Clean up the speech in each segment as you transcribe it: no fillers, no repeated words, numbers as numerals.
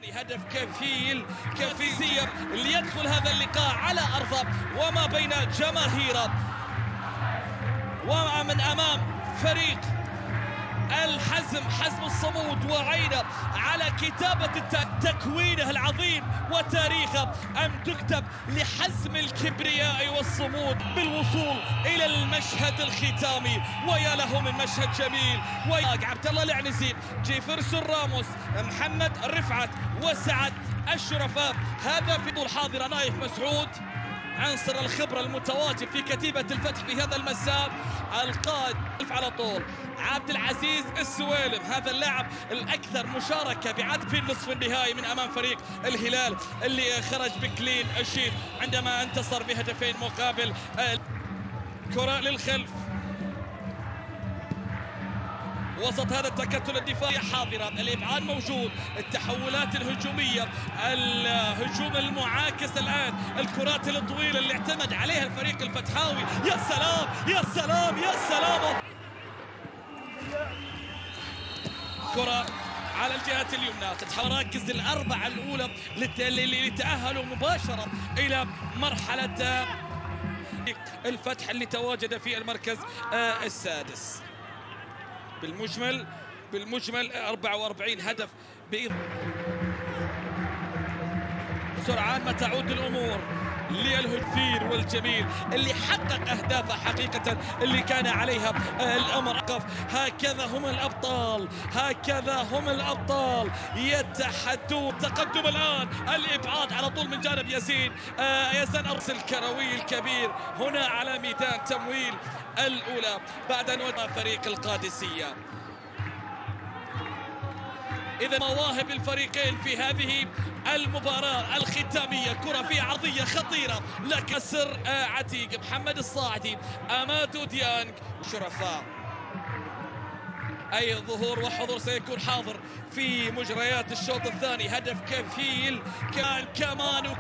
هدف كفيل ليدخل هذا اللقاء على أرضه وما بين جماهيره ومن أمام فريق حزم الصمود وعينه على كتابة تكوينه العظيم وتاريخه أم تكتب لحزم الكبرياء والصمود بالوصول إلى المشهد الختامي. ويا له من مشهد جميل، ويا عبد الله العنزي، جيفرسون راموس، محمد رفعت وسعد أشرف. هذا في طول حاضر نايف مسعود، عنصر الخبرة المتواجد في كتيبة الفتح في هذا المساء. القائد على طول عبد العزيز السويلم، هذا اللاعب الأكثر مشاركة بعد في النصف النهائي من أمام فريق الهلال اللي خرج بكلين الشيت عندما انتصر بهدفين مقابل. كرة للخلف وسط هذا التكتل الدفاعي حاضرة، الإبعاد موجود، التحولات الهجومية، الهجوم المعاكس الآن، الكرات الطويلة اللي اعتمد عليها الفريق الفتحاوي. يا سلام يا سلام يا سلام! كرة على الجهة اليمنى، تتحركز الأربعة الأولى اللي تأهلوا مباشرة إلى مرحلة الفتح اللي تواجد في المركز السادس. بالمجمل 44 هدف سرعان ما تعود الأمور للهثير والجميل اللي حقق أهدافه حقيقة اللي كان عليها الأمر. هكذا هم الأبطال يتحدون. تقدم الآن، الإبعاد على طول من جانب ياسين أرسل الكروي الكبير هنا على ميدان تمويل الأولى بعد أن وضع فريق القادسية. إذا مواهب الفريقين في هذه المباراة الختامية. كرة فيها عرضية خطيرة لكن سر عتيق، محمد الصاعدي، أمادو ديانج، شرفاء. أي ظهور وحضور سيكون حاضر في مجريات الشوط الثاني. هدف كفيل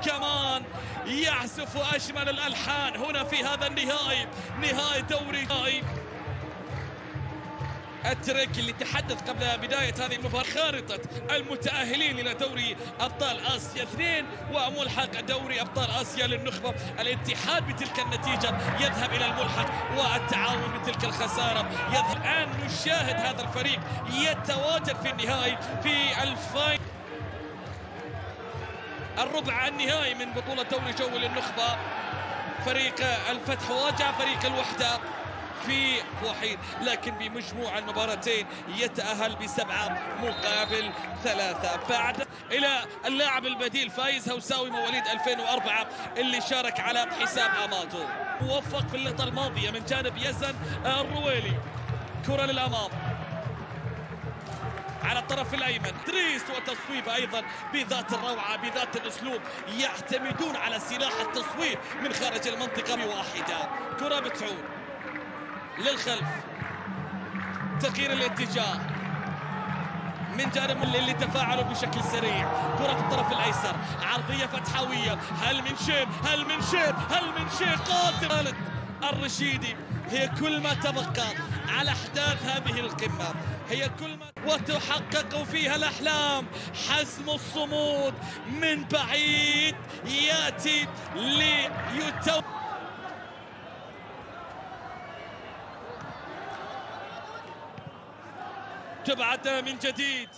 كمان يعزف أجمل الألحان هنا في هذا النهائي، نهائي دوري الترك اللي تحدث قبل بداية هذه المباراة. خارطة المتأهلين إلى دوري أبطال آسيا 2 وملحق دوري أبطال آسيا للنخبة. الاتحاد بتلك النتيجة يذهب إلى الملحق، والتعاون بتلك الخسارة يذهب. الآن نشاهد هذا الفريق يتواجد في النهائي في الربع النهائي من بطولة دوري جو للنخبة. فريق الفتح واجه فريق الوحدة في وحيد، لكن بمجموع المباراتين يتأهل ب7 مقابل 3. بعد إلى اللاعب البديل فايز هوساوي مواليد 2004 اللي شارك على حساب أمادو. موفق في اللقطة الماضية من جانب يزن الرويلي. كرة للأمام على الطرف الأيمن، دريس وتصويب أيضا بذات الروعة بذات الأسلوب. يعتمدون على سلاح التصويب من خارج المنطقة بواحدة. كرة بتعود للخلف، تغيير الاتجاه من جانب اللي تفاعلوا بشكل سريع. كرة في الطرف الأيسر، عرضية فتحاوية، هل من شيء قادر الرشيدي. هي كل ما تبقى على أحداث هذه القمة، هي كل ما وتحقق فيها الأحلام. حزم الصمود من بعيد يأتي تبعد من جديد.